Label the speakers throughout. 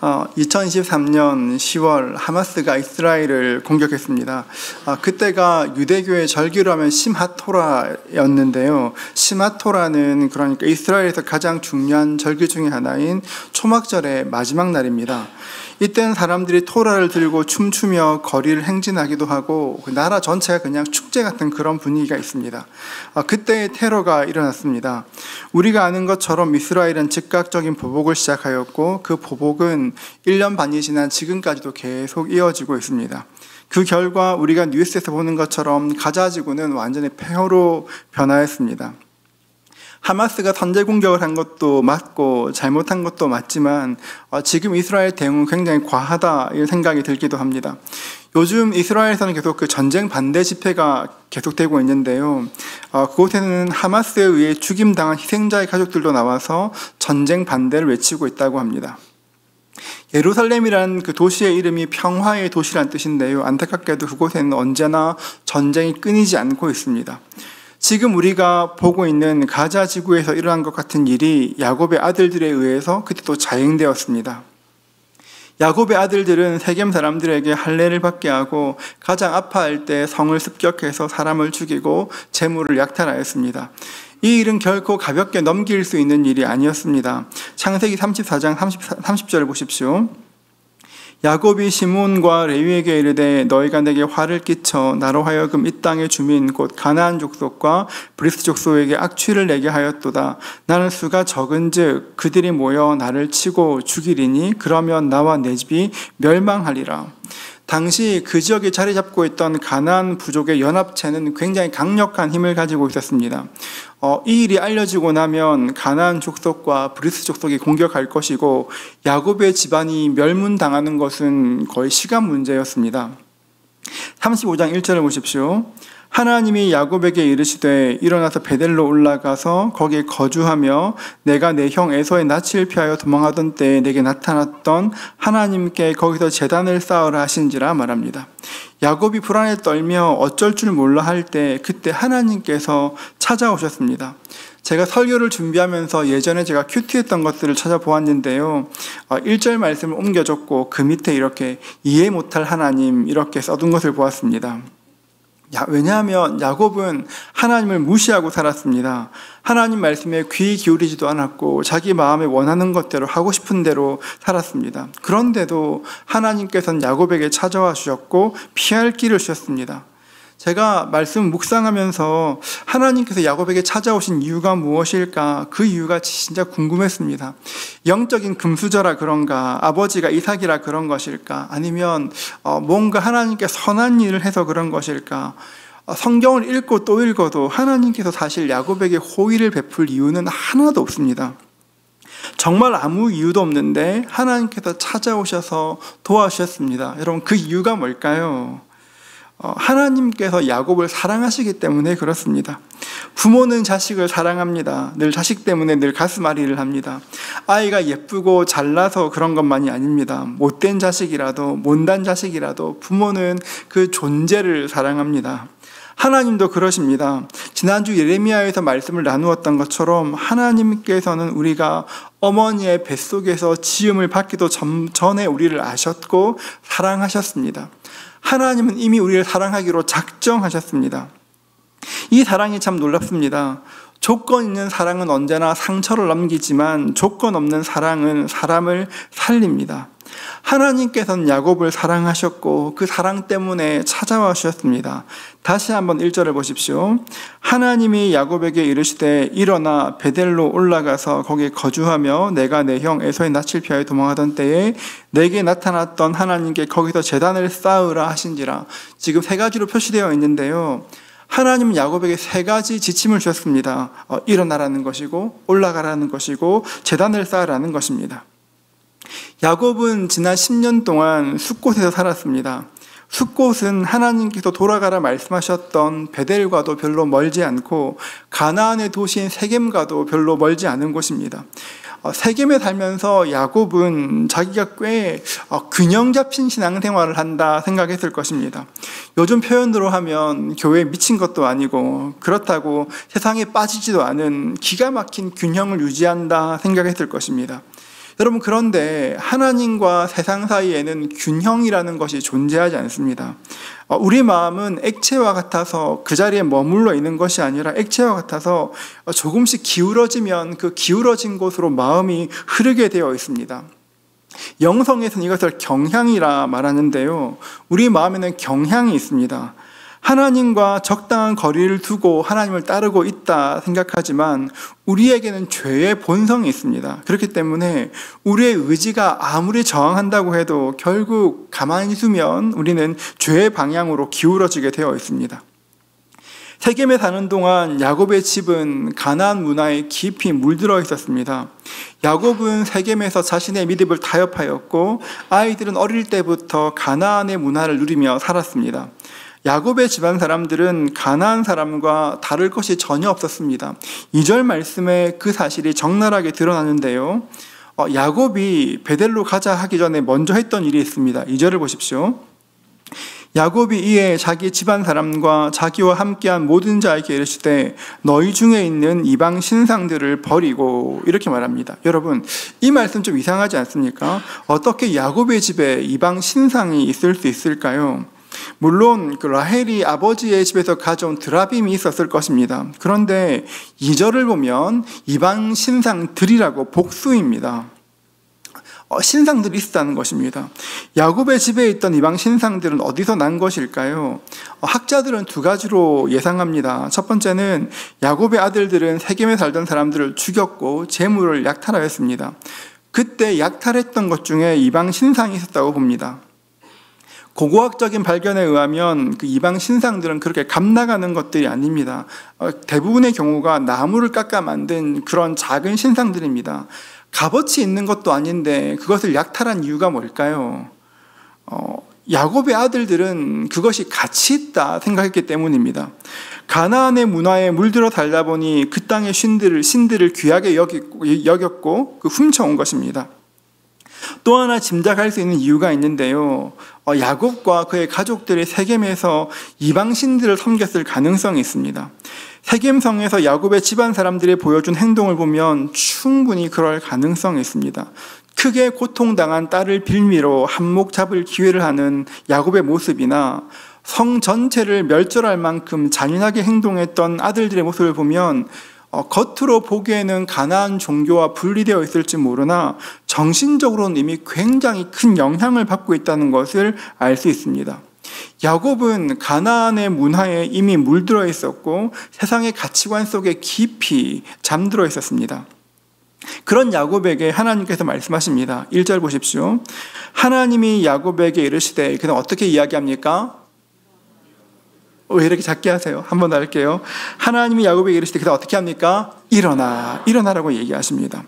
Speaker 1: 2023년 10월 하마스가 이스라엘을 공격했습니다. 그때가 유대교의 절기로 하면 심핫토라였는데요. 심핫토라는 그러니까 이스라엘에서 가장 중요한 절기 중에 하나인 초막절의 마지막 날입니다. 이때는 사람들이 토라를 들고 춤추며 거리를 행진하기도 하고 나라 전체가 그냥 축제 같은 그런 분위기가 있습니다. 그때의 테러가 일어났습니다. 우리가 아는 것처럼 이스라엘은 즉각적인 보복을 시작하였고 그 보복은 1년 반이 지난 지금까지도 계속 이어지고 있습니다. 그 결과 우리가 뉴스에서 보는 것처럼 가자 지구는 완전히 폐허로 변화했습니다. 하마스가 선제 공격을 한 것도 맞고 잘못한 것도 맞지만 지금 이스라엘 대응은 굉장히 과하다 이런 생각이 들기도 합니다. 요즘 이스라엘에서는 계속 그 전쟁 반대 집회가 계속되고 있는데요. 그곳에는 하마스에 의해 죽임당한 희생자의 가족들도 나와서 전쟁 반대를 외치고 있다고 합니다. 예루살렘이라는 그 도시의 이름이 평화의 도시란 뜻인데요. 안타깝게도 그곳에는 언제나 전쟁이 끊이지 않고 있습니다. 지금 우리가 보고 있는 가자 지구에서 일어난 것 같은 일이 야곱의 아들들에 의해서 그때 또 자행되었습니다. 야곱의 아들들은 세겜 사람들에게 할례를 받게 하고 가장 아파할 때 성을 습격해서 사람을 죽이고 재물을 약탈하였습니다. 이 일은 결코 가볍게 넘길 수 있는 일이 아니었습니다. 창세기 34장 30절을 보십시오. 야곱이 시므온과 레위에게 이르되 너희가 내게 화를 끼쳐 나로 하여금 이 땅의 주민 곧 가나안 족속과 브리스 족속에게 악취를 내게 하였도다. 나는 수가 적은즉 그들이 모여 나를 치고 죽이리니 그러면 나와 내 집이 멸망하리라. 당시 그 지역에 자리 잡고 있던 가나안 부족의 연합체는 굉장히 강력한 힘을 가지고 있었습니다. 이 일이 알려지고 나면 가나안 족속과 브리스 족속이 공격할 것이고 야곱의 집안이 멸문당하는 것은 거의 시간 문제였습니다. 35장 1절을 보십시오. 하나님이 야곱에게 이르시되 일어나서 베델로 올라가서 거기에 거주하며 내가 내 형 에서의 낯을 피하여 도망하던 때에 내게 나타났던 하나님께 거기서 제단을 쌓으라 하신지라 말합니다. 야곱이 불안에 떨며 어쩔 줄 몰라 할 때 그때 하나님께서 찾아오셨습니다. 제가 설교를 준비하면서 예전에 제가 큐티했던 것들을 찾아보았는데요. 1절 말씀을 옮겨줬고 그 밑에 이렇게 이해 못할 하나님 이렇게 써둔 것을 보았습니다. 왜냐하면 야곱은 하나님을 무시하고 살았습니다. 하나님 말씀에 귀 기울이지도 않았고 자기 마음에 원하는 것대로 하고 싶은 대로 살았습니다. 그런데도 하나님께서는 야곱에게 찾아와 주셨고 피할 길을 주셨습니다. 제가 말씀 묵상하면서 하나님께서 야곱에게 찾아오신 이유가 무엇일까? 그 이유가 진짜 궁금했습니다. 영적인 금수저라 그런가? 아버지가 이삭이라 그런 것일까? 아니면 뭔가 하나님께 선한 일을 해서 그런 것일까? 성경을 읽고 또 읽어도 하나님께서 사실 야곱에게 호의를 베풀 이유는 하나도 없습니다. 정말 아무 이유도 없는데 하나님께서 찾아오셔서 도와주셨습니다. 여러분 그 이유가 뭘까요? 하나님께서 야곱을 사랑하시기 때문에 그렇습니다. 부모는 자식을 사랑합니다. 늘 자식 때문에 늘 가슴앓이를 합니다. 아이가 예쁘고 잘나서 그런 것만이 아닙니다. 못된 자식이라도 못난 자식이라도 부모는 그 존재를 사랑합니다. 하나님도 그러십니다. 지난주 예레미야에서 말씀을 나누었던 것처럼 하나님께서는 우리가 어머니의 뱃속에서 지음을 받기도 전에 우리를 아셨고 사랑하셨습니다. 하나님은 이미 우리를 사랑하기로 작정하셨습니다. 이 사랑이 참 놀랍습니다. 조건 있는 사랑은 언제나 상처를 남기지만 조건 없는 사랑은 사람을 살립니다. 하나님께서는 야곱을 사랑하셨고 그 사랑 때문에 찾아와 주셨습니다. 다시 한번 1절을 보십시오. 하나님이 야곱에게 이르시되 일어나 베델로 올라가서 거기에 거주하며 내가 내 형 에서의 낯을 피하여 도망하던 때에 내게 나타났던 하나님께 거기서 제단을 쌓으라 하신지라. 지금 세 가지로 표시되어 있는데요. 하나님은 야곱에게 세 가지 지침을 주셨습니다. 일어나라는 것이고 올라가라는 것이고 제단을 쌓으라는 것입니다. 야곱은 지난 10년 동안 숫곳에서 살았습니다. 숫곳은 하나님께서 돌아가라 말씀하셨던 베델과도 별로 멀지 않고 가나안의 도시인 세겜과도 별로 멀지 않은 곳입니다. 세겜에 살면서 야곱은 자기가 꽤 균형 잡힌 신앙생활을 한다 생각했을 것입니다. 요즘 표현으로 하면 교회에 미친 것도 아니고 그렇다고 세상에 빠지지도 않은 기가 막힌 균형을 유지한다 생각했을 것입니다. 여러분, 그런데 하나님과 세상 사이에는 균형이라는 것이 존재하지 않습니다. 우리 마음은 액체와 같아서 그 자리에 머물러 있는 것이 아니라 액체와 같아서 조금씩 기울어지면 그 기울어진 곳으로 마음이 흐르게 되어 있습니다. 영성에서는 이것을 경향이라 말하는데요, 우리 마음에는 경향이 있습니다. 하나님과 적당한 거리를 두고 하나님을 따르고 있다 생각하지만 우리에게는 죄의 본성이 있습니다. 그렇기 때문에 우리의 의지가 아무리 저항한다고 해도 결국 가만히 두면 우리는 죄의 방향으로 기울어지게 되어 있습니다. 세겜에 사는 동안 야곱의 집은 가나안 문화에 깊이 물들어 있었습니다. 야곱은 세겜에서 자신의 믿음을 타협하였고 아이들은 어릴 때부터 가나안의 문화를 누리며 살았습니다. 야곱의 집안 사람들은 가나안 사람과 다를 것이 전혀 없었습니다. 2절 말씀에 그 사실이 적나라하게 드러나는데요, 야곱이 베델로 가자 하기 전에 먼저 했던 일이 있습니다. 2절을 보십시오. 야곱이 이에 자기 집안 사람과 자기와 함께한 모든 자에게 이르시되 너희 중에 있는 이방 신상들을 버리고, 이렇게 말합니다. 여러분, 이 말씀 좀 이상하지 않습니까? 어떻게 야곱의 집에 이방 신상이 있을 수 있을까요? 물론 그 라헬이 아버지의 집에서 가져온 드라빔이 있었을 것입니다. 그런데 2절을 보면 이방 신상들이라고 복수입니다. 신상들이 있었다는 것입니다. 야곱의 집에 있던 이방 신상들은 어디서 난 것일까요? 학자들은 두 가지로 예상합니다. 첫 번째는 야곱의 아들들은 세겜에 살던 사람들을 죽였고 재물을 약탈하였습니다. 그때 약탈했던 것 중에 이방 신상이 있었다고 봅니다. 고고학적인 발견에 의하면 그 이방 신상들은 그렇게 값나가는 것들이 아닙니다. 대부분의 경우가 나무를 깎아 만든 그런 작은 신상들입니다. 값어치 있는 것도 아닌데 그것을 약탈한 이유가 뭘까요? 야곱의 아들들은 그것이 가치 있다 생각했기 때문입니다. 가나안의 문화에 물들어 살다 보니 그 땅의 신들을 귀하게 여겼고 훔쳐온 것입니다. 또 하나 짐작할 수 있는 이유가 있는데요, 야곱과 그의 가족들이 세겜에서 이방신들을 섬겼을 가능성이 있습니다. 세겜성에서 야곱의 집안 사람들이 보여준 행동을 보면 충분히 그럴 가능성이 있습니다. 크게 고통당한 딸을 빌미로 한몫 잡을 기회를 하는 야곱의 모습이나 성 전체를 멸절할 만큼 잔인하게 행동했던 아들들의 모습을 보면 겉으로 보기에는 가나안 종교와 분리되어 있을지 모르나 정신적으로는 이미 굉장히 큰 영향을 받고 있다는 것을 알 수 있습니다. 야곱은 가나안의 문화에 이미 물들어 있었고 세상의 가치관 속에 깊이 잠들어 있었습니다. 그런 야곱에게 하나님께서 말씀하십니다. 1절 보십시오. 하나님이 야곱에게 이르시되, 그는 어떻게 이야기합니까? 왜 이렇게 작게 하세요? 한 번 더 할게요. 하나님이 야곱에게 이르시되 그래서 어떻게 합니까? 일어나, 일어나라고 얘기하십니다.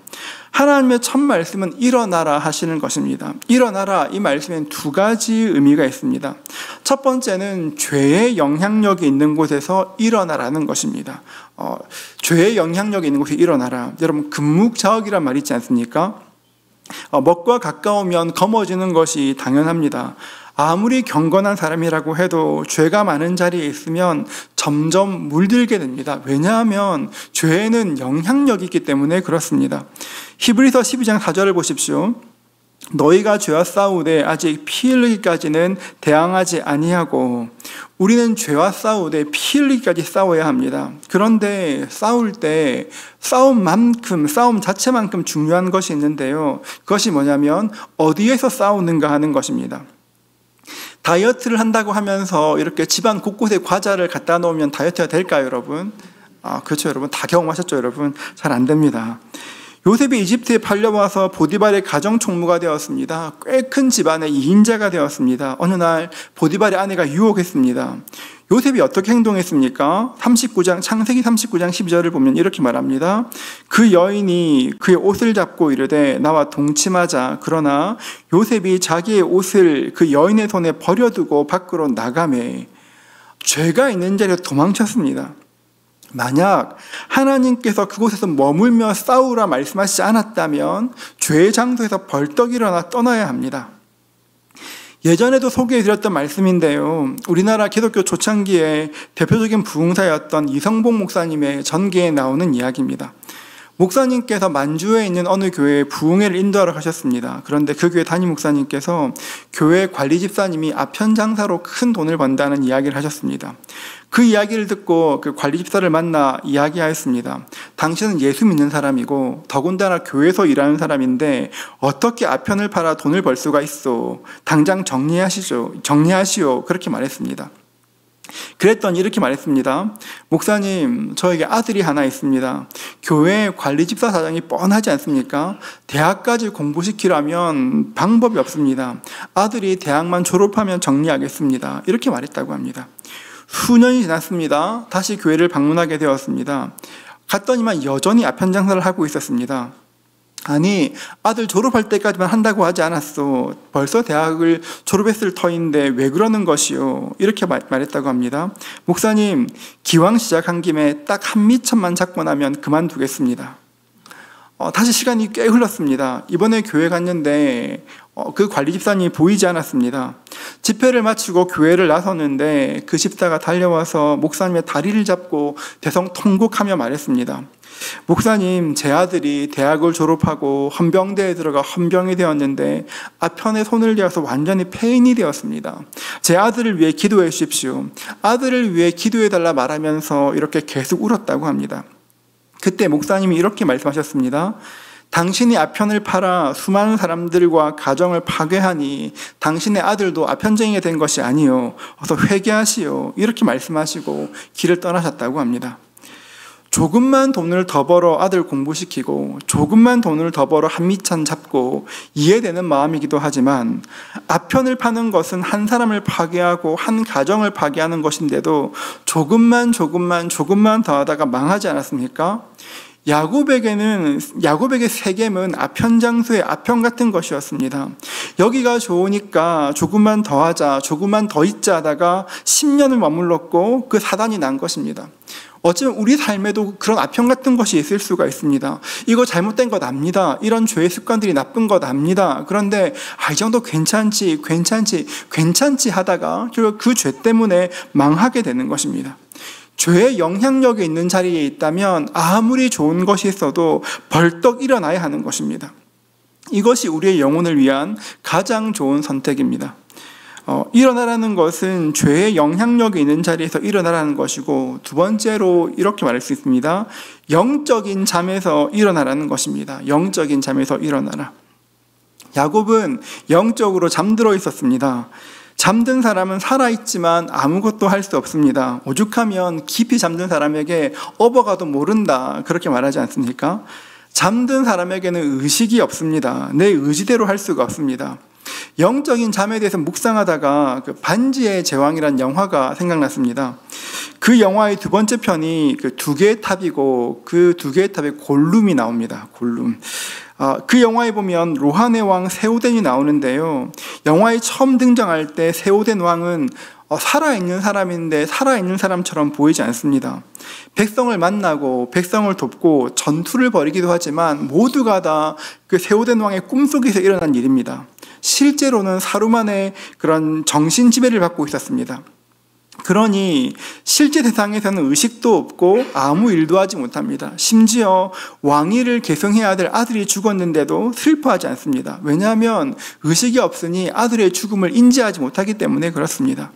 Speaker 1: 하나님의 첫 말씀은 일어나라 하시는 것입니다. 일어나라, 이 말씀엔 두 가지 의미가 있습니다. 첫 번째는 죄의 영향력이 있는 곳에서 일어나라는 것입니다. 죄의 영향력이 있는 곳에 일어나라. 여러분, 금묵자옥이란 말 있지 않습니까? 먹과 가까우면 검어지는 것이 당연합니다. 아무리 경건한 사람이라고 해도 죄가 많은 자리에 있으면 점점 물들게 됩니다. 왜냐하면 죄에는 영향력이 있기 때문에 그렇습니다. 히브리서 12장 4절을 보십시오. 너희가 죄와 싸우되 아직 피 흘리기까지는 대항하지 아니하고, 우리는 죄와 싸우되 피 흘리기까지 싸워야 합니다. 그런데 싸울 때 싸움 자체만큼 중요한 것이 있는데요, 그것이 뭐냐면 어디에서 싸우는가 하는 것입니다. 다이어트를 한다고 하면서 이렇게 집안 곳곳에 과자를 갖다 놓으면 다이어트가 될까요, 여러분? 그렇죠, 여러분. 다 경험하셨죠, 여러분? 잘 안 됩니다. 요셉이 이집트에 팔려와서 보디발의 가정 총무가 되었습니다. 꽤 큰 집안의 2인자가 되었습니다. 어느 날 보디발의 아내가 유혹했습니다. 요셉이 어떻게 행동했습니까? 창세기 39장 12절을 보면 이렇게 말합니다. 그 여인이 그의 옷을 잡고 이르되 나와 동침하자. 그러나 요셉이 자기의 옷을 그 여인의 손에 버려두고 밖으로 나가매. 죄가 있는 자리로 도망쳤습니다. 만약 하나님께서 그곳에서 머물며 싸우라 말씀하시지 않았다면 죄의 장소에서 벌떡 일어나 떠나야 합니다. 예전에도 소개해드렸던 말씀인데요, 우리나라 기독교 초창기에 대표적인 부흥사였던 이성복 목사님의 전기에 나오는 이야기입니다. 목사님께서 만주에 있는 어느 교회에 부흥회를 인도하러 가셨습니다. 그런데 그 교회 담임 목사님께서 교회 관리 집사님이 아편 장사로 큰 돈을 번다는 이야기를 하셨습니다. 그 이야기를 듣고 그 관리 집사를 만나 이야기하였습니다. 당신은 예수 믿는 사람이고 더군다나 교회에서 일하는 사람인데 어떻게 아편을 팔아 돈을 벌 수가 있어? 당장 정리하시오. 그렇게 말했습니다. 그랬더니 이렇게 말했습니다. 목사님, 저에게 아들이 하나 있습니다. 교회 관리 집사 사정이 뻔하지 않습니까? 대학까지 공부시키려면 방법이 없습니다. 아들이 대학만 졸업하면 정리하겠습니다. 이렇게 말했다고 합니다. 수년이 지났습니다. 다시 교회를 방문하게 되었습니다. 갔더니만 여전히 아편 장사를 하고 있었습니다. 아니, 아들 졸업할 때까지만 한다고 하지 않았어. 벌써 대학을 졸업했을 터인데 왜 그러는 것이요? 이렇게 말했다고 합니다. 목사님, 기왕 시작한 김에 딱 한 미천만 잡고 나면 그만두겠습니다. 다시 시간이 꽤 흘렀습니다. 이번에 교회 갔는데 그 관리 집사님이 보이지 않았습니다. 집회를 마치고 교회를 나섰는데 그 집사가 달려와서 목사님의 다리를 잡고 대성통곡하며 말했습니다. 목사님, 제 아들이 대학을 졸업하고 헌병대에 들어가 헌병이 되었는데 아편에 손을 대어서 완전히 폐인이 되었습니다. 제 아들을 위해 기도해 주십시오. 아들을 위해 기도해달라 말하면서 이렇게 계속 울었다고 합니다. 그때 목사님이 이렇게 말씀하셨습니다. 당신이 아편을 팔아 수많은 사람들과 가정을 파괴하니 당신의 아들도 아편쟁이가 된 것이 아니요. 어서 회개하시오. 이렇게 말씀하시고 길을 떠나셨다고 합니다. 조금만 돈을 더 벌어 아들 공부시키고 조금만 돈을 더 벌어 한미천 잡고 이해되는 마음이기도 하지만 아편을 파는 것은 한 사람을 파괴하고 한 가정을 파괴하는 것인데도 조금만 더 하다가 망하지 않았습니까? 야곱에게 세겜은 아편 장수의 아편 같은 것이었습니다. 여기가 좋으니까 조금만 더 하자, 조금만 더 있자 하다가 10년을 머물렀고 그 사단이 난 것입니다. 어쩌면 우리 삶에도 그런 아편 같은 것이 있을 수가 있습니다. 이거 잘못된 것 압니다. 이런 죄의 습관들이 나쁜 것 압니다. 그런데 이 정도 괜찮지 하다가 결국 그 죄 때문에 망하게 되는 것입니다. 죄의 영향력이 있는 자리에 있다면 아무리 좋은 것이 있어도 벌떡 일어나야 하는 것입니다. 이것이 우리의 영혼을 위한 가장 좋은 선택입니다. 일어나라는 것은 죄의 영향력이 있는 자리에서 일어나라는 것이고, 두 번째로 이렇게 말할 수 있습니다. 영적인 잠에서 일어나라는 것입니다. 영적인 잠에서 일어나라. 야곱은 영적으로 잠들어 있었습니다. 잠든 사람은 살아있지만 아무것도 할 수 없습니다. 오죽하면 깊이 잠든 사람에게 업어가도 모른다, 그렇게 말하지 않습니까? 잠든 사람에게는 의식이 없습니다. 내 의지대로 할 수가 없습니다. 영적인 잠에 대해서 묵상하다가 그 반지의 제왕이라는 영화가 생각났습니다. 그 영화의 두 번째 편이 그 두 개의 탑이고 그 두 개의 탑에 골룸이 나옵니다. 골룸. 그 영화에 보면 로한의 왕 세오덴이 나오는데요. 영화에 처음 등장할 때 세오덴 왕은 살아있는 사람인데 살아있는 사람처럼 보이지 않습니다. 백성을 만나고 백성을 돕고 전투를 벌이기도 하지만 모두가 다 그 세오덴 왕의 꿈속에서 일어난 일입니다. 실제로는 사루만의 그런 정신 지배를 받고 있었습니다. 그러니 실제 세상에서는 의식도 없고 아무 일도 하지 못합니다. 심지어 왕위를 계승해야 될 아들이 죽었는데도 슬퍼하지 않습니다. 왜냐하면 의식이 없으니 아들의 죽음을 인지하지 못하기 때문에 그렇습니다.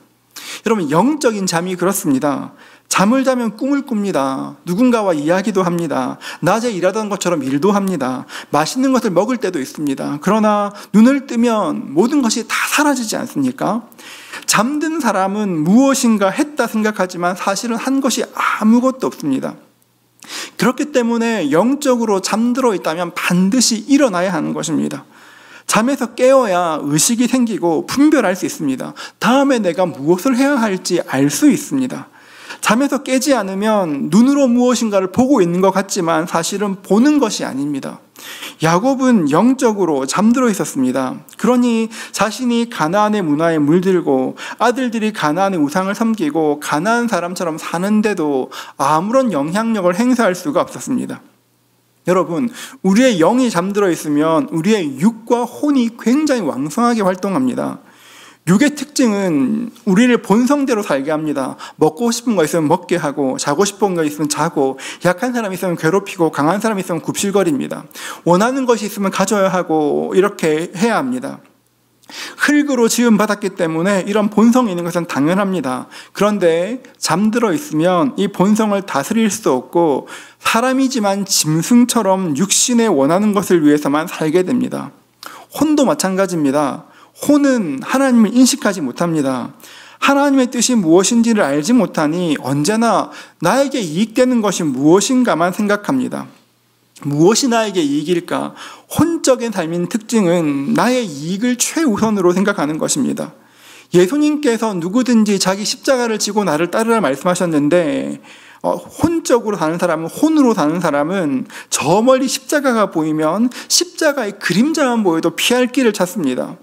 Speaker 1: 여러분, 영적인 잠이 그렇습니다. 잠을 자면 꿈을 꿉니다. 누군가와 이야기도 합니다. 낮에 일하던 것처럼 일도 합니다. 맛있는 것을 먹을 때도 있습니다. 그러나 눈을 뜨면 모든 것이 다 사라지지 않습니까? 잠든 사람은 무엇인가 했다 생각하지만 사실은 한 것이 아무것도 없습니다. 그렇기 때문에 영적으로 잠들어 있다면 반드시 일어나야 하는 것입니다. 잠에서 깨어야 의식이 생기고 분별할 수 있습니다. 다음에 내가 무엇을 해야 할지 알 수 있습니다. 잠에서 깨지 않으면 눈으로 무엇인가를 보고 있는 것 같지만 사실은 보는 것이 아닙니다. 야곱은 영적으로 잠들어 있었습니다. 그러니 자신이 가나안의 문화에 물들고 아들들이 가나안의 우상을 섬기고 가나안 사람처럼 사는데도 아무런 영향력을 행사할 수가 없었습니다. 여러분, 우리의 영이 잠들어 있으면 우리의 육과 혼이 굉장히 왕성하게 활동합니다. 육의 특징은 우리를 본성대로 살게 합니다. 먹고 싶은 거 있으면 먹게 하고, 자고 싶은 거 있으면 자고, 약한 사람이 있으면 괴롭히고, 강한 사람이 있으면 굽실거립니다. 원하는 것이 있으면 가져야 하고, 이렇게 해야 합니다. 흙으로 지음받았기 때문에 이런 본성이 있는 것은 당연합니다. 그런데 잠들어 있으면 이 본성을 다스릴 수 없고, 사람이지만 짐승처럼 육신에 원하는 것을 위해서만 살게 됩니다. 혼도 마찬가지입니다. 혼은 하나님을 인식하지 못합니다. 하나님의 뜻이 무엇인지를 알지 못하니 언제나 나에게 이익되는 것이 무엇인가만 생각합니다. 무엇이 나에게 이익일까? 혼적인 삶의 특징은 나의 이익을 최우선으로 생각하는 것입니다. 예수님께서 누구든지 자기 십자가를 지고 나를 따르라 말씀하셨는데, 혼적으로 사는 사람은, 혼으로 사는 사람은 저 멀리 십자가가 보이면 십자가의 그림자만 보여도 피할 길을 찾습니다.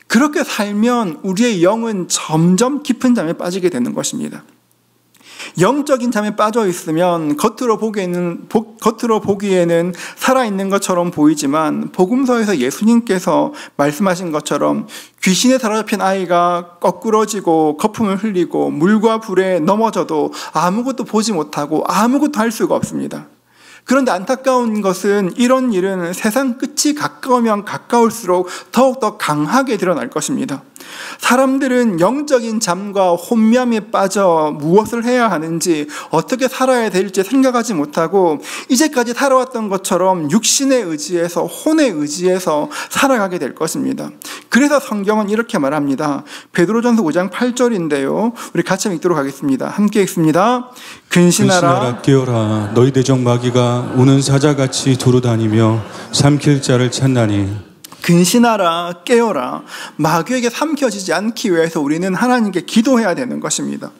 Speaker 1: 그렇게 살면 우리의 영은 점점 깊은 잠에 빠지게 되는 것입니다. 영적인 잠에 빠져 있으면 겉으로 보기에는 살아있는 것처럼 보이지만, 복음서에서 예수님께서 말씀하신 것처럼 귀신에 사로잡힌 아이가 거꾸러지고 거품을 흘리고 물과 불에 넘어져도 아무것도 보지 못하고 아무것도 할 수가 없습니다. 그런데 안타까운 것은 이런 일은 세상 끝이 가까우면 가까울수록 더욱더 강하게 드러날 것입니다. 사람들은 영적인 잠과 혼미함에 빠져 무엇을 해야 하는지, 어떻게 살아야 될지 생각하지 못하고 이제까지 살아왔던 것처럼 육신에 의지해서, 혼에 의지해서 살아가게 될 것입니다. 그래서 성경은 이렇게 말합니다. 베드로전서 5장 8절인데요. 우리 같이 읽도록 하겠습니다. 함께 읽습니다. 근신하라
Speaker 2: 깨어라. 너희 대적 마귀가 우는 사자같이 두루다니며 삼킬 자를 찾나니.
Speaker 1: 근신하라, 깨어라. 마귀에게 삼켜지지 않기 위해서 우리는 하나님께 기도해야 되는 것입니다.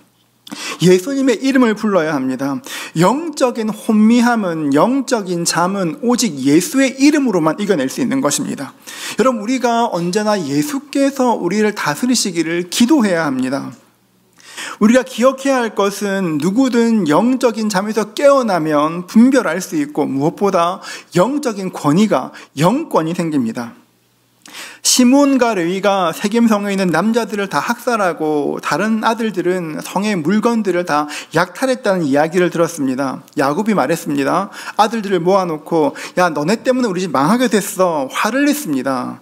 Speaker 1: 예수님의 이름을 불러야 합니다. 영적인 혼미함은, 영적인 잠은 오직 예수의 이름으로만 이겨낼 수 있는 것입니다. 여러분, 우리가 언제나 예수께서 우리를 다스리시기를 기도해야 합니다. 우리가 기억해야 할 것은 누구든 영적인 잠에서 깨어나면 분별할 수 있고, 무엇보다 영적인 권위가, 영권이 생깁니다. 시몬과 레위가 세겜성에 있는 남자들을 다 학살하고 다른 아들들은 성의 물건들을 다 약탈했다는 이야기를 들었습니다. 야곱이 말했습니다. 아들들을 모아놓고, 야, 너네 때문에 우리 집 망하게 됐어. 화를 냈습니다.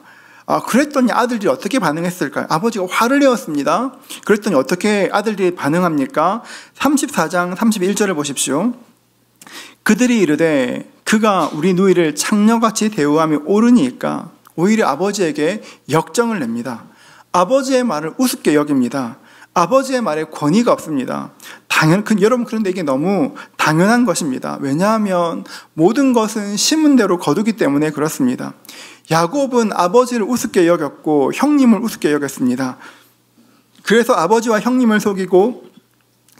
Speaker 1: 그랬더니 아들들이 어떻게 반응했을까요? 아버지가 화를 내었습니다. 그랬더니 어떻게 아들들이 반응합니까? 34장 31절을 보십시오. 그들이 이르되 그가 우리 누이를 창녀같이 대우함이 옳으니까, 오히려 아버지에게 역정을 냅니다. 아버지의 말을 우습게 여깁니다. 아버지의 말에 권위가 없습니다. 여러분, 그런데 이게 너무 당연한 것입니다. 왜냐하면 모든 것은 심은 대로 거두기 때문에 그렇습니다. 야곱은 아버지를 우습게 여겼고 형님을 우습게 여겼습니다. 그래서 아버지와 형님을 속이고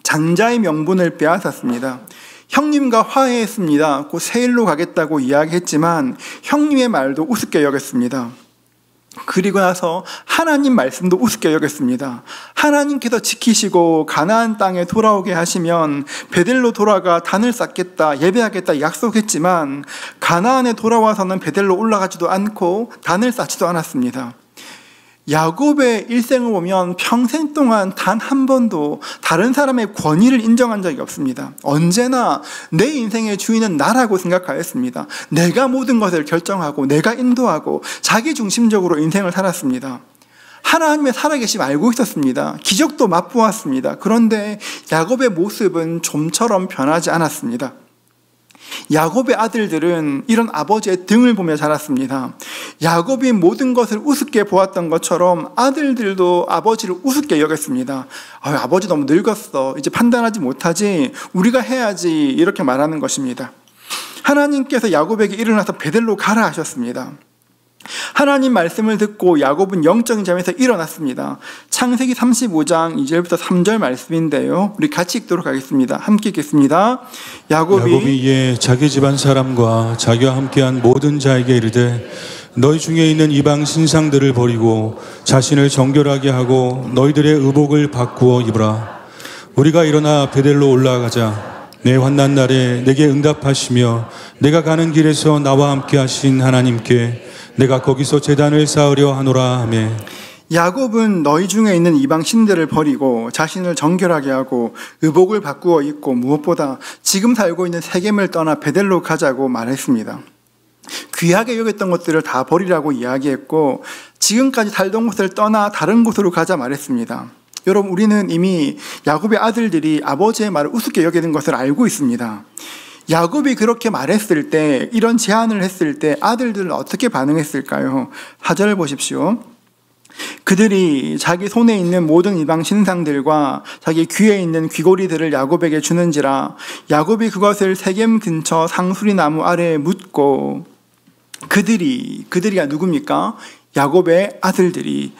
Speaker 1: 장자의 명분을 빼앗았습니다. 형님과 화해했습니다. 곧 세일로 가겠다고 이야기했지만 형님의 말도 우습게 여겼습니다. 그리고 나서 하나님 말씀도 우습게 여겼습니다. 하나님께서 지키시고 가나안 땅에 돌아오게 하시면 베델로 돌아가 단을 쌓겠다, 예배하겠다 약속했지만 가나안에 돌아와서는 베델로 올라가지도 않고 단을 쌓지도 않았습니다. 야곱의 일생을 보면 평생 동안 단 한 번도 다른 사람의 권위를 인정한 적이 없습니다. 언제나 내 인생의 주인은 나라고 생각하였습니다. 내가 모든 것을 결정하고 내가 인도하고 자기 중심적으로 인생을 살았습니다. 하나님의 살아계심 알고 있었습니다. 기적도 맛보았습니다. 그런데 야곱의 모습은 좀처럼 변하지 않았습니다. 야곱의 아들들은 이런 아버지의 등을 보며 자랐습니다. 야곱이 모든 것을 우습게 보았던 것처럼 아들들도 아버지를 우습게 여겼습니다. 아버지 너무 늙었어. 이제 판단하지 못하지. 우리가 해야지. 이렇게 말하는 것입니다. 하나님께서 야곱에게 일어나서 베델로 가라 하셨습니다. 하나님 말씀을 듣고 야곱은 영적인 잠에서 일어났습니다. 창세기 35장 2절부터 3절 말씀인데요. 우리 같이 읽도록 하겠습니다. 함께 읽겠습니다.
Speaker 2: 야곱이 이에 자기 집안 사람과 자기와 함께한 모든 자에게 이르되 너희 중에 있는 이방 신상들을 버리고 자신을 정결하게 하고 너희들의 의복을 바꾸어 입으라. 우리가 일어나 베델로 올라가자. 내 환난 날에 내게 응답하시며 내가 가는 길에서 나와 함께 하신 하나님께 내가 거기서 제단을 쌓으려 하노라 하매.
Speaker 1: 야곱은 너희 중에 있는 이방 신들을 버리고 자신을 정결하게 하고 의복을 바꾸어 입고 무엇보다 지금 살고 있는 세겜을 떠나 베델로 가자고 말했습니다. 귀하게 여겼던 것들을 다 버리라고 이야기했고 지금까지 살던 곳을 떠나 다른 곳으로 가자 말했습니다. 여러분, 우리는 이미 야곱의 아들들이 아버지의 말을 우습게 여기는 것을 알고 있습니다. 야곱이 그렇게 말했을 때, 이런 제안을 했을 때 아들들은 어떻게 반응했을까요? 4절 보십시오. 그들이 자기 손에 있는 모든 이방 신상들과 자기 귀에 있는 귀고리들을 야곱에게 주는지라 야곱이 그것을 세겜 근처 상수리 나무 아래에 묻고 그들이가 누굽니까? 야곱의 아들들이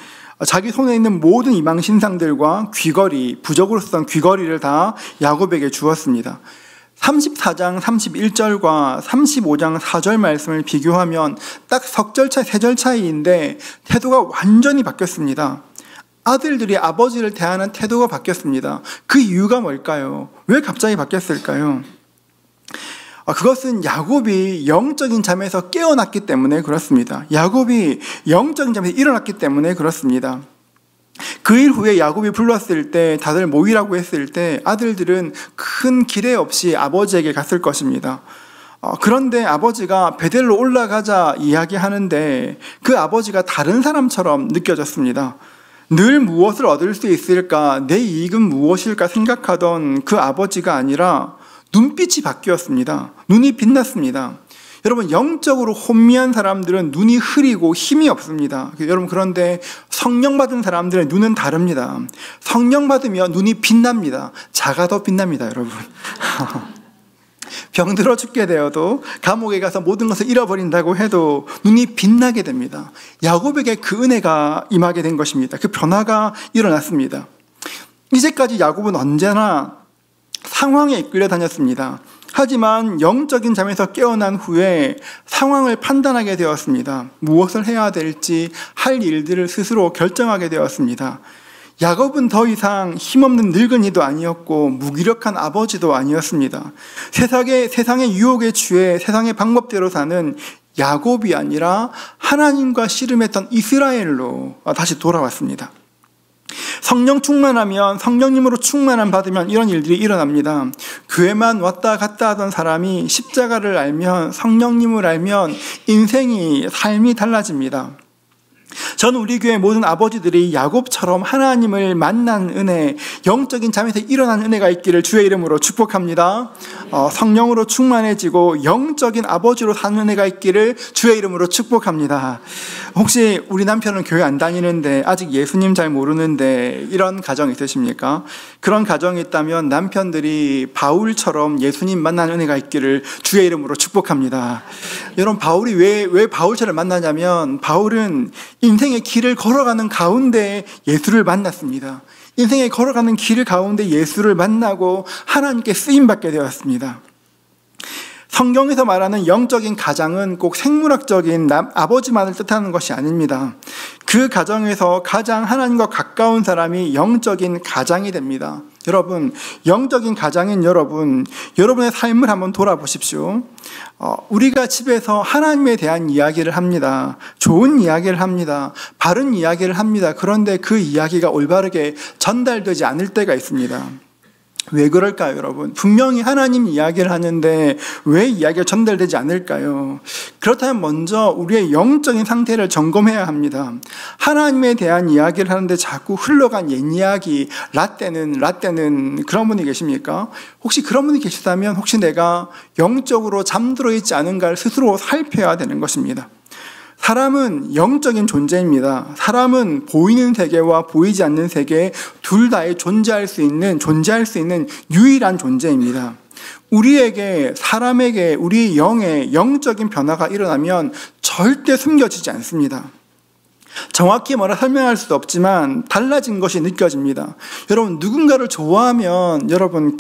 Speaker 1: 자기 손에 있는 모든 이방 신상들과 귀걸이, 부적으로 쓰던 귀걸이를 다 야곱에게 주었습니다. 34장 31절과 35장 4절 말씀을 비교하면 딱 석절 차이, 세절 차이인데 태도가 완전히 바뀌었습니다. 아들들이 아버지를 대하는 태도가 바뀌었습니다. 그 이유가 뭘까요? 왜 갑자기 바뀌었을까요? 그것은 야곱이 영적인 잠에서 깨어났기 때문에 그렇습니다. 야곱이 영적인 잠에서 일어났기 때문에 그렇습니다. 그 일 후에 야곱이 불렀을 때, 다들 모이라고 했을 때 아들들은 큰 기대 없이 아버지에게 갔을 것입니다. 그런데 아버지가 베델로 올라가자 이야기하는데 그 아버지가 다른 사람처럼 느껴졌습니다. 늘 무엇을 얻을 수 있을까, 내 이익은 무엇일까 생각하던 그 아버지가 아니라 눈빛이 바뀌었습니다. 눈이 빛났습니다. 여러분, 영적으로 혼미한 사람들은 눈이 흐리고 힘이 없습니다. 여러분, 그런데 성령 받은 사람들의 눈은 다릅니다. 성령 받으면 눈이 빛납니다. 자가 더 빛납니다, 여러분. 병들어 죽게 되어도 감옥에 가서 모든 것을 잃어버린다고 해도 눈이 빛나게 됩니다. 야곱에게 그 은혜가 임하게 된 것입니다. 그 변화가 일어났습니다. 이제까지 야곱은 언제나 상황에 이끌려 다녔습니다. 하지만 영적인 잠에서 깨어난 후에 상황을 판단하게 되었습니다. 무엇을 해야 될지 할 일들을 스스로 결정하게 되었습니다. 야곱은 더 이상 힘없는 늙은이도 아니었고 무기력한 아버지도 아니었습니다. 세상의 유혹에 취해 세상의 방법대로 사는 야곱이 아니라 하나님과 씨름했던 이스라엘로 다시 돌아왔습니다. 성령 충만하면, 성령님으로 충만함 받으면 이런 일들이 일어납니다. 교회만 왔다 갔다 하던 사람이 십자가를 알면, 성령님을 알면 인생이, 삶이 달라집니다. 저는 우리 교회 모든 아버지들이 야곱처럼 하나님을 만난 은혜, 영적인 잠에서 일어난 은혜가 있기를 주의 이름으로 축복합니다. 성령으로 충만해지고 영적인 아버지로 사는 은혜가 있기를 주의 이름으로 축복합니다. 혹시 우리 남편은 교회 안 다니는데 아직 예수님 잘 모르는데 이런 가정 있으십니까? 그런 가정이 있다면 남편들이 바울처럼 예수님 만난 은혜가 있기를 주의 이름으로 축복합니다. 여러분, 바울이 왜 바울처럼 만나냐면 바울은 인생의 길을 걸어가는 가운데 예수를 만났습니다. 인생의 걸어가는 길 가운데 예수를 만나고 하나님께 쓰임받게 되었습니다. 성경에서 말하는 영적인 가장은 꼭 생물학적인 아버지만을 뜻하는 것이 아닙니다. 그 가정에서 가장 하나님과 가까운 사람이 영적인 가장이 됩니다. 여러분, 영적인 가장인 여러분의 삶을 한번 돌아보십시오. 우리가 집에서 하나님에 대한 이야기를 합니다. 좋은 이야기를 합니다. 바른 이야기를 합니다. 그런데 그 이야기가 올바르게 전달되지 않을 때가 있습니다. 왜 그럴까요, 여러분? 분명히 하나님 이야기를 하는데 왜 이야기가 전달되지 않을까요? 그렇다면 먼저 우리의 영적인 상태를 점검해야 합니다. 하나님에 대한 이야기를 하는데 자꾸 흘러간 옛 이야기, 라떼는 그런 분이 계십니까? 혹시 그런 분이 계시다면 혹시 내가 영적으로 잠들어 있지 않은가를 스스로 살펴야 되는 것입니다. 사람은 영적인 존재입니다. 사람은 보이는 세계와 보이지 않는 세계 둘 다에 존재할 수 있는 유일한 존재입니다. 사람에게 우리 영의 영적인 변화가 일어나면 절대 숨겨지지 않습니다. 정확히 뭐라 설명할 수도 없지만 달라진 것이 느껴집니다. 여러분, 누군가를 좋아하면 여러분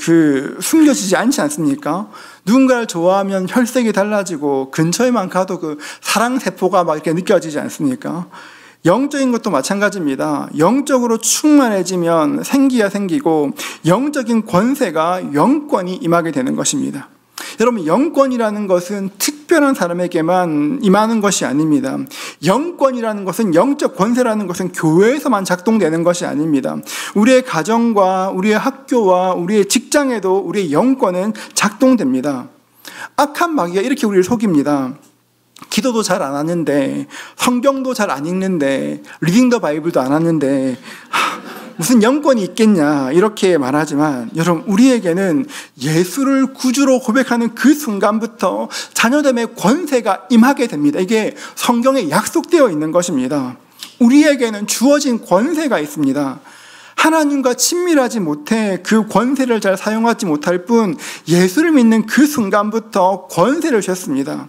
Speaker 1: 숨겨지지 않지 않습니까? 누군가를 좋아하면 혈색이 달라지고 근처에만 가도 그 사랑세포가 막 이렇게 느껴지지 않습니까? 영적인 것도 마찬가지입니다. 영적으로 충만해지면 생기가 생기고 영적인 권세가 영권이 임하게 되는 것입니다. 여러분, 영권이라는 것은 특별한 사람에게만 임하는 것이 아닙니다. 영권이라는 것은, 영적 권세라는 것은 교회에서만 작동되는 것이 아닙니다. 우리의 가정과 우리의 학교와 우리의 직장에도 우리의 영권은 작동됩니다. 악한 마귀가 이렇게 우리를 속입니다. 기도도 잘 안 하는데, 성경도 잘 안 읽는데, 리딩 더 바이블도 안 하는데 무슨 영권이 있겠냐 이렇게 말하지만, 여러분, 우리에게는 예수를 구주로 고백하는 그 순간부터 자녀됨의 권세가 임하게 됩니다. 이게 성경에 약속되어 있는 것입니다. 우리에게는 주어진 권세가 있습니다. 하나님과 친밀하지 못해 그 권세를 잘 사용하지 못할 뿐, 예수를 믿는 그 순간부터 권세를 주셨습니다.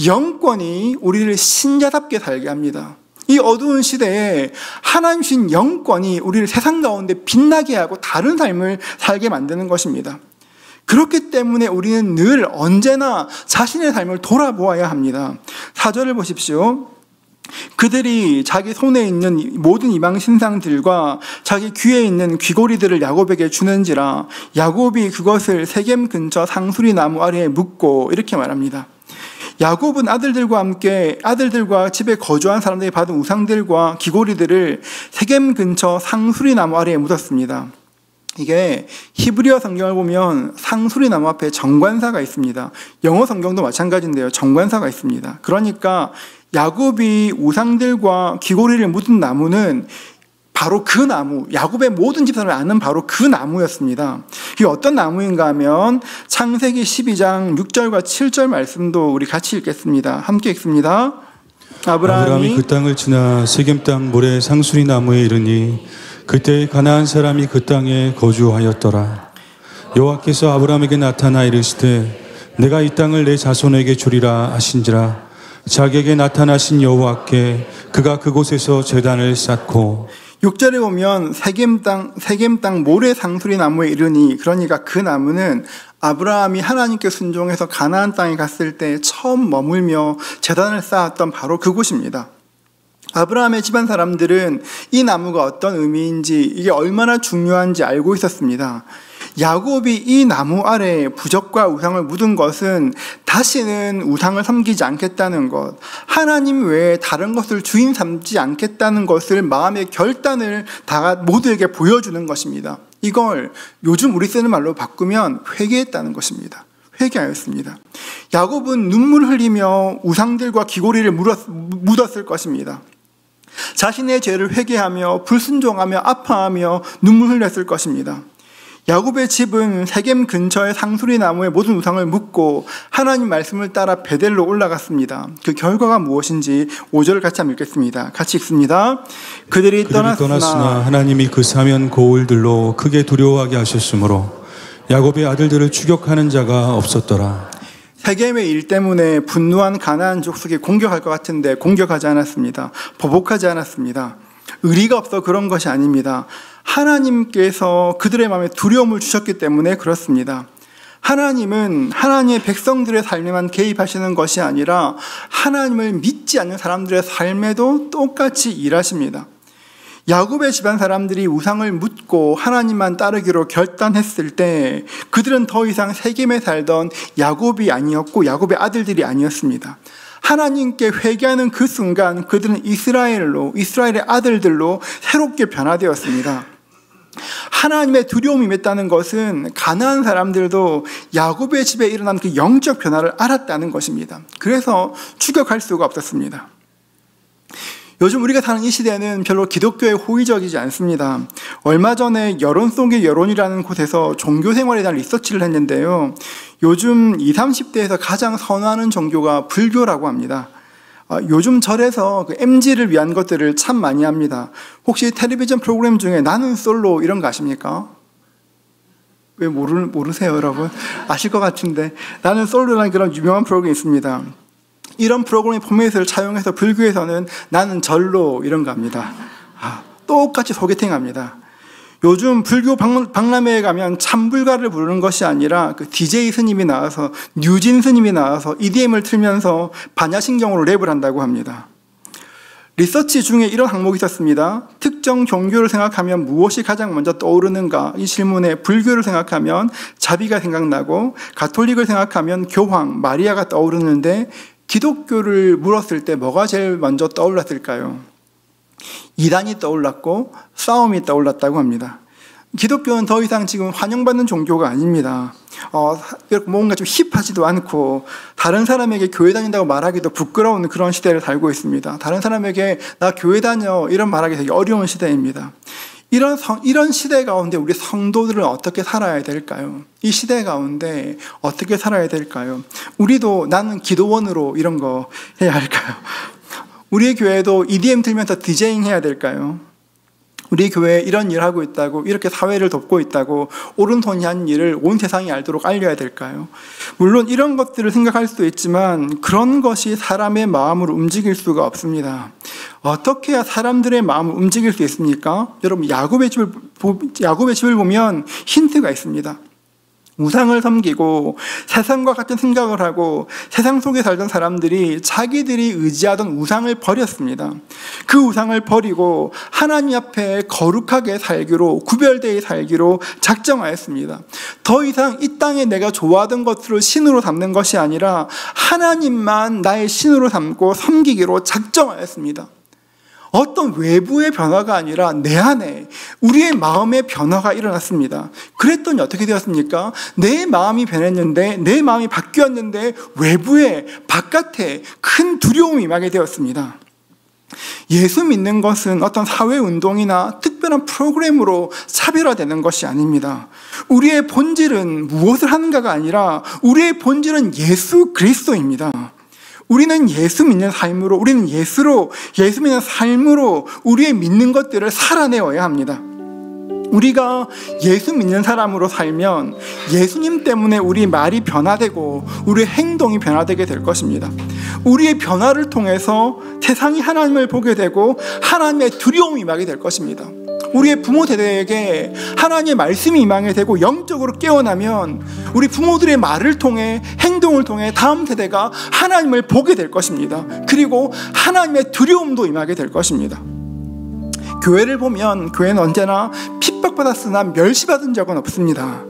Speaker 1: 영권이 우리를 신자답게 살게 합니다. 이 어두운 시대에 하나님 주신 영권이 우리를 세상 가운데 빛나게 하고 다른 삶을 살게 만드는 것입니다. 그렇기 때문에 우리는 늘 언제나 자신의 삶을 돌아보아야 합니다. 4절을 보십시오. 그들이 자기 손에 있는 모든 이방 신상들과 자기 귀에 있는 귀고리들을 야곱에게 주는지라 야곱이 그것을 세겜 근처 상수리 나무 아래에 묻고, 이렇게 말합니다. 야곱은 아들들과 집에 거주한 사람들이 받은 우상들과 귀고리들을 세겜 근처 상수리 나무 아래에 묻었습니다. 이게 히브리어 성경을 보면 상수리 나무 앞에 정관사가 있습니다. 영어 성경도 마찬가지인데요. 정관사가 있습니다. 그러니까 야곱이 우상들과 귀고리를 묻은 나무는 바로 그 나무, 야곱의 모든 집사람을 아는 바로 그 나무였습니다. 이게 어떤 나무인가 하면 창세기 12장 6절과 7절 말씀도 우리 같이 읽겠습니다. 함께 읽습니다.
Speaker 2: 아브라함이 그 땅을 지나 세겜 땅 모래 상수리 나무에 이르니 그때 가나안 사람이 그 땅에 거주하였더라. 여호와께서 아브라함에게 나타나 이르시되 내가 이 땅을 내 자손에게 주리라 하신지라. 자기에게 나타나신 여호와께 그가 그곳에서 제단을 쌓고,
Speaker 1: 6절에 보면 세겜 땅 모래 상수리 나무에 이르니, 그러니까 그 나무는 아브라함이 하나님께 순종해서 가나안 땅에 갔을 때 처음 머물며 제단을 쌓았던 바로 그곳입니다. 아브라함의 집안 사람들은 이 나무가 어떤 의미인지, 이게 얼마나 중요한지 알고 있었습니다. 야곱이 이 나무 아래에 부적과 우상을 묻은 것은 다시는 우상을 섬기지 않겠다는 것, 하나님 외에 다른 것을 주인 삼지 않겠다는 것을 마음의 결단을 다 모두에게 보여주는 것입니다. 이걸 요즘 우리 쓰는 말로 바꾸면 회개했다는 것입니다. 회개하였습니다. 야곱은 눈물 흘리며 우상들과 귀고리를 묻었을 것입니다. 자신의 죄를 회개하며 불순종하며 아파하며 눈물 흘렸을 것입니다. 야곱의 집은 세겜 근처의 상수리 나무에 모든 우상을 묻고 하나님 말씀을 따라 베델로 올라갔습니다. 그 결과가 무엇인지 5절을 같이 한번 읽겠습니다. 같이 읽습니다. 그들이 떠났으나
Speaker 2: 하나님이 그 사면 고울들로 크게 두려워하게 하셨으므로 야곱의 아들들을 추격하는 자가 없었더라.
Speaker 1: 세겜의 일 때문에 분노한 가나안 족속이 공격할 것 같은데 공격하지 않았습니다. 보복하지 않았습니다. 의리가 없어 그런 것이 아닙니다. 하나님께서 그들의 마음에 두려움을 주셨기 때문에 그렇습니다. 하나님은 하나님의 백성들의 삶에만 개입하시는 것이 아니라 하나님을 믿지 않는 사람들의 삶에도 똑같이 일하십니다. 야곱의 집안 사람들이 우상을 묻고 하나님만 따르기로 결단했을 때 그들은 더 이상 세겜에 살던 야곱이 아니었고 야곱의 아들들이 아니었습니다. 하나님께 회개하는 그 순간 그들은 이스라엘의 아들들로 새롭게 변화되었습니다. 하나님의 두려움이 임했다는 것은 가나안 사람들도 야곱의 집에 일어난 그 영적 변화를 알았다는 것입니다. 그래서 추격할 수가 없었습니다. 요즘 우리가 사는 이 시대는 별로 기독교에 호의적이지 않습니다. 얼마 전에 여론 속의 여론이라는 곳에서 종교 생활에 대한 리서치를 했는데요. 요즘 20, 30대에서 가장 선호하는 종교가 불교라고 합니다. 요즘 절에서 그 MZ를 위한 것들을 참 많이 합니다. 혹시 텔레비전 프로그램 중에 나는 솔로 이런 거 아십니까? 왜 모르세요, 여러분? 아실 것 같은데. 나는 솔로라는 그런 유명한 프로그램이 있습니다. 이런 프로그램의 포맷을 차용해서 불교에서는 나는 절로 이런 거 합니다. 똑같이 소개팅합니다. 요즘 불교 박람회에 가면 참불가를 부르는 것이 아니라 그 DJ 스님이 나와서, 뉴진 스님이 나와서 EDM을 틀면서 반야신경으로 랩을 한다고 합니다. 리서치 중에 이런 항목이 있었습니다. 특정 종교를 생각하면 무엇이 가장 먼저 떠오르는가? 이 질문에 불교를 생각하면 자비가 생각나고, 가톨릭을 생각하면 교황, 마리아가 떠오르는데, 기독교를 물었을 때 뭐가 제일 먼저 떠올랐을까요? 이단이 떠올랐고 싸움이 떠올랐다고 합니다. 기독교는 더 이상 지금 환영받는 종교가 아닙니다. 뭔가 좀 힙하지도 않고 다른 사람에게 교회 다닌다고 말하기도 부끄러운 그런 시대를 살고 있습니다. 다른 사람에게 나 교회 다녀 이런 말하기 되게 어려운 시대입니다. 이런 시대 가운데 우리 성도들은 어떻게 살아야 될까요? 이 시대 가운데 어떻게 살아야 될까요? 우리도 나는 기도원으로 이런 거 해야 할까요? 우리 교회도 EDM 틀면서 디제잉 해야 될까요? 우리 교회에 이런 일을 하고 있다고, 이렇게 사회를 돕고 있다고 오른손이 한 일을 온 세상이 알도록 알려야 될까요? 물론 이런 것들을 생각할 수도 있지만 그런 것이 사람의 마음을 움직일 수가 없습니다. 어떻게 해야 사람들의 마음을 움직일 수 있습니까? 여러분, 야곱의 집을 보면 힌트가 있습니다. 우상을 섬기고 세상과 같은 생각을 하고 세상 속에 살던 사람들이 자기들이 의지하던 우상을 버렸습니다. 그 우상을 버리고 하나님 앞에 거룩하게 살기로, 구별되어 살기로 작정하였습니다. 더 이상 이 땅에 내가 좋아하던 것들을 신으로 삼는 것이 아니라 하나님만 나의 신으로 삼고 섬기기로 작정하였습니다. 어떤 외부의 변화가 아니라 내 안에 우리의 마음의 변화가 일어났습니다. 그랬더니 어떻게 되었습니까? 내 마음이 변했는데, 내 마음이 바뀌었는데 외부에, 바깥에 큰 두려움이 임하게 되었습니다. 예수 믿는 것은 어떤 사회운동이나 특별한 프로그램으로 차별화되는 것이 아닙니다. 우리의 본질은 무엇을 하는가가 아니라 우리의 본질은 예수 그리스도입니다. 우리는 예수 믿는 삶으로, 우리는 예수 믿는 삶으로 우리의 믿는 것들을 살아내어야 합니다. 우리가 예수 믿는 사람으로 살면 예수님 때문에 우리 말이 변화되고 우리의 행동이 변화되게 될 것입니다. 우리의 변화를 통해서 세상이 하나님을 보게 되고 하나님의 두려움이 임하게 될 것입니다. 우리의 부모 세대에게 하나님의 말씀이 임하게 되고 영적으로 깨어나면 우리 부모들의 말을 통해, 행동을 통해 다음 세대가 하나님을 보게 될 것입니다. 그리고 하나님의 두려움도 임하게 될 것입니다. 교회를 보면 교회는 언제나 핍박받았으나 멸시받은 적은 없습니다.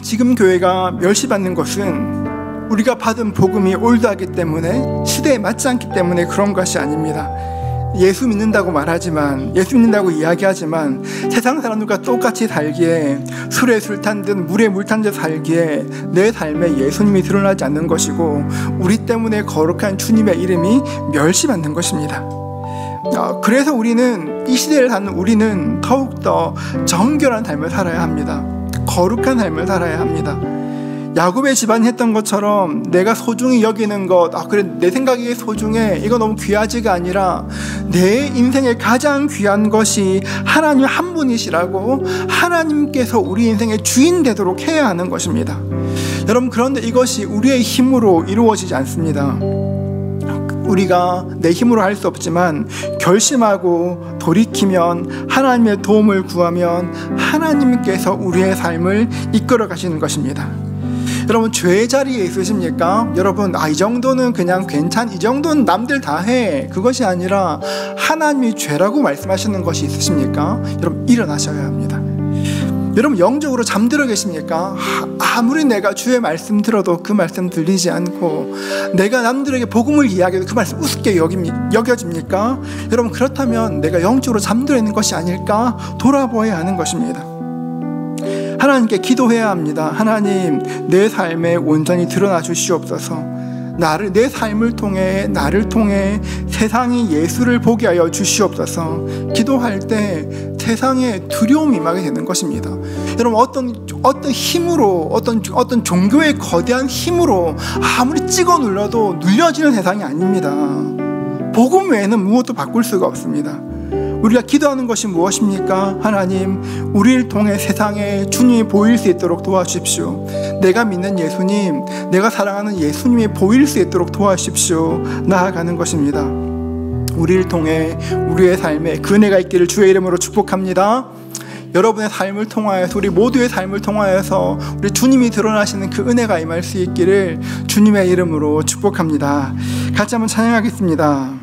Speaker 1: 지금 교회가 멸시받는 것은 우리가 받은 복음이 올드하기 때문에, 시대에 맞지 않기 때문에 그런 것이 아닙니다. 예수 믿는다고 말하지만, 예수 믿는다고 이야기하지만 세상 사람들과 똑같이 살기에, 술에 술 탄 듯 물에 물 탄 듯 살기에 내 삶에 예수님이 드러나지 않는 것이고 우리 때문에 거룩한 주님의 이름이 멸시받는 것입니다. 그래서 우리는, 이 시대를 사는 우리는 더욱더 정결한 삶을 살아야 합니다. 거룩한 삶을 살아야 합니다. 야곱의 집안이 했던 것처럼 내가 소중히 여기는 것, 그래 내 생각이 소중해, 이거 너무 귀하지가 아니라 내 인생의 가장 귀한 것이 하나님 한 분이시라고, 하나님께서 우리 인생의 주인 되도록 해야 하는 것입니다. 여러분, 그런데 이것이 우리의 힘으로 이루어지지 않습니다. 우리가 내 힘으로 할 수 없지만 결심하고 돌이키면, 하나님의 도움을 구하면 하나님께서 우리의 삶을 이끌어 가시는 것입니다. 여러분, 죄의 자리에 있으십니까? 여러분, 이 정도는 그냥 이 정도는 남들 다 해, 그것이 아니라 하나님이 죄라고 말씀하시는 것이 있으십니까? 여러분, 일어나셔야 합니다. 여러분, 영적으로 잠들어 계십니까? 아무리 내가 주의 말씀 들어도 그 말씀 들리지 않고, 내가 남들에게 복음을 이야기해도 그 말씀 우습게 여겨집니까? 여러분, 그렇다면 내가 영적으로 잠들어 있는 것이 아닐까 돌아보아야 하는 것입니다. 하나님께 기도해야 합니다. 하나님, 내 삶에 온전히 드러나 주시옵소서. 내 삶을 통해, 나를 통해 세상이 예수를 보게 하여 주시옵소서. 기도할 때 세상에 두려움이 임하게 되는 것입니다. 여러분, 어떤 힘으로, 어떤 종교의 거대한 힘으로 아무리 찍어 눌러도 눌려지는 세상이 아닙니다. 복음 외에는 무엇도 바꿀 수가 없습니다. 우리가 기도하는 것이 무엇입니까? 하나님, 우리를 통해 세상에 주님이 보일 수 있도록 도와주십시오. 내가 믿는 예수님, 내가 사랑하는 예수님이 보일 수 있도록 도와주십시오. 나아가는 것입니다. 우리를 통해 우리의 삶에 그 은혜가 있기를 주의 이름으로 축복합니다. 여러분의 삶을 통하여서, 우리 모두의 삶을 통하여서 우리 주님이 드러나시는 그 은혜가 임할 수 있기를 주님의 이름으로 축복합니다. 같이 한번 찬양하겠습니다.